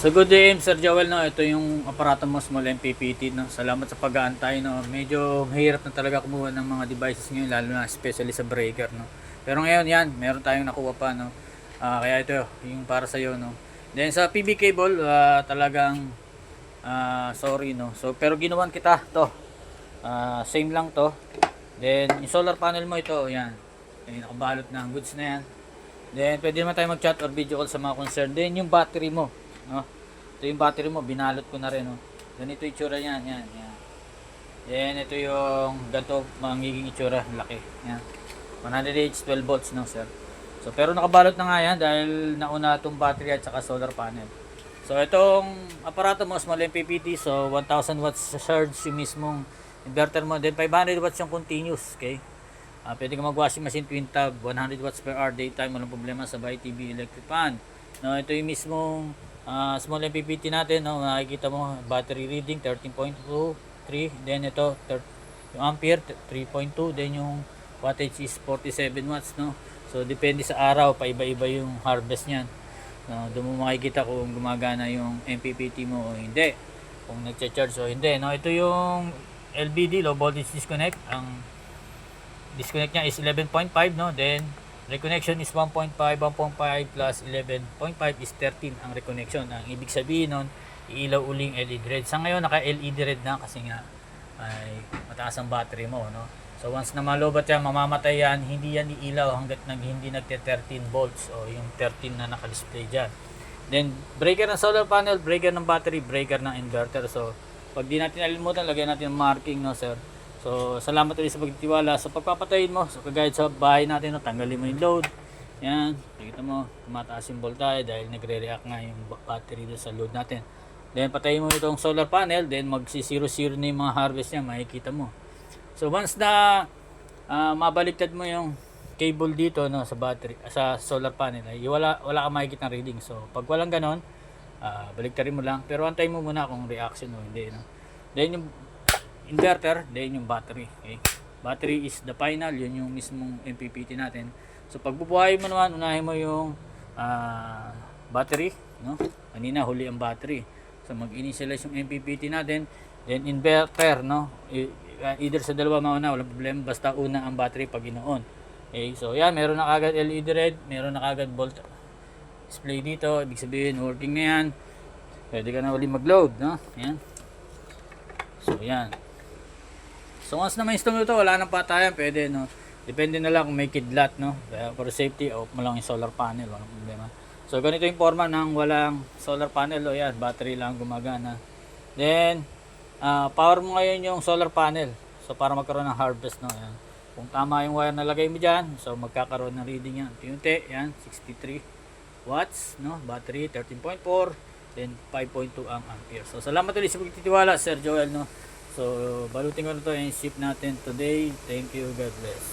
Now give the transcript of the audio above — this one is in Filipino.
So good day, Sir Joel, no. Ito yung aparato mo, small MPPT, no. Salamat sa pag-aantay, no. Medyo mahirap na talaga kumuha ng mga devices ngayon, lalo na especially sa breaker, no. Pero ngayon yan, meron tayong nakuha pa, no. Kaya ito yung para sa iyo, no. Then sa PB cable, talagang sorry, no. So pero ginawan kita to. Same lang to. Then yung solar panel mo ito, yan. Nakabalot na ang goods na yan. Then pwede naman tayo mag-chat or video call sa mga concern. Then yung battery mo, no. Ito yung battery mo, binalot ko na rin, no. Ganito yung itsura niyan, yan. Then ito yung ganito magiging itsura, laki. Yan. 100H 12 volts, no, sir. So pero nakabalot na nga yan dahil nauna itong battery at saka solar panel. So itong aparato mo, small MPPT, so 1000 watts charge yung mismong inverter mo. Then 500 watts yung continuous, okay? Pwede ka mag-washing machine, twin tub, 100 watts per hour daytime, walang problema, sabay TV, electric fan. No, ito yung mismong small MPPT natin, no, makikita mo battery reading 13.23, then ito yung ampere 3.2, then yung wattage is 47 watts, no. So depende sa araw, paiba-iba yung harvest niyan. No, doon mo makikita kung gumagana yung MPPT mo o hindi, kung nagcha-charge o hindi, no. Ito yung LVD, low voltage disconnect. Ang disconnect niya is 11.5, no. Then reconnection is 1.5 plus 11.5 is 13 ang reconnection. Ang ibig sabihin nun, iilaw uling LED red. Sa ngayon naka LED red na kasi nga ay mataas ang battery mo, no. So once na malobat yan, mamamatay yan, hindi yan iilaw hanggat hindi nagte 13 volts o yung 13 na naka-display diyan. Then breaker ng solar panel, breaker ng battery, breaker ng inverter. So pag di natin nalimutan, lagyan natin ng marking, no, sir. So salamat ulit sa pagtitiwala. So pagpapatayin mo, so kagaya sa bahay natin, no, tanggalin mo yung load. Yan, nakita mo, tumataas yung voltage dahil nagre-react nga yung battery doon sa load natin. Then patayin mo itong solar panel, then magsi-0-0 na yung mga harvest niya, makikita mo. So once na mabaliktad mo yung cable dito, no, sa battery, sa solar panel, ay wala kang makikita ng reading. So pag walang ganon, baliktarin mo lang, pero antayin mo muna kung reaction o hindi, no. Then yung inverter, then yung battery, okay? Battery is the final, yun yung mismong MPPT natin. So pagbubuhayin mo naman, unahin mo yung battery, no. Kanina huli ang battery, so mag-initialize yung MPPT natin, then inverter, no. Either sa dalawa mauna, walang problema, basta una ang battery pag inoon. Okay, so yan, meron na kagad LED red, meron na kagad volt display dito, ibig sabihin working na yan. Pwede ka na uli mag-load, no. Yan. So yan. So once na ma-install ito, wala nang patayan, pwede, no. Depende na lang kung may kidlat, no. For safety, off mo lang yung solar panel, walang problema. So ganito yung forma ng walang solar panel, o yan, battery lang gumagana. Then power mo ngayon yung solar panel. So para magkaroon ng harvest, no. Yan. Kung tama yung wire na lagay mo diyan, so magkakaroon ng reading yan. Unti-unti, yan, 63 watts, no. Battery 13.4, then 5.2 ang ampere. So salamat ulit sa pagtitiwala, Sir Joel, no. So balutin ko na to and ship natin today. Thank you, God bless.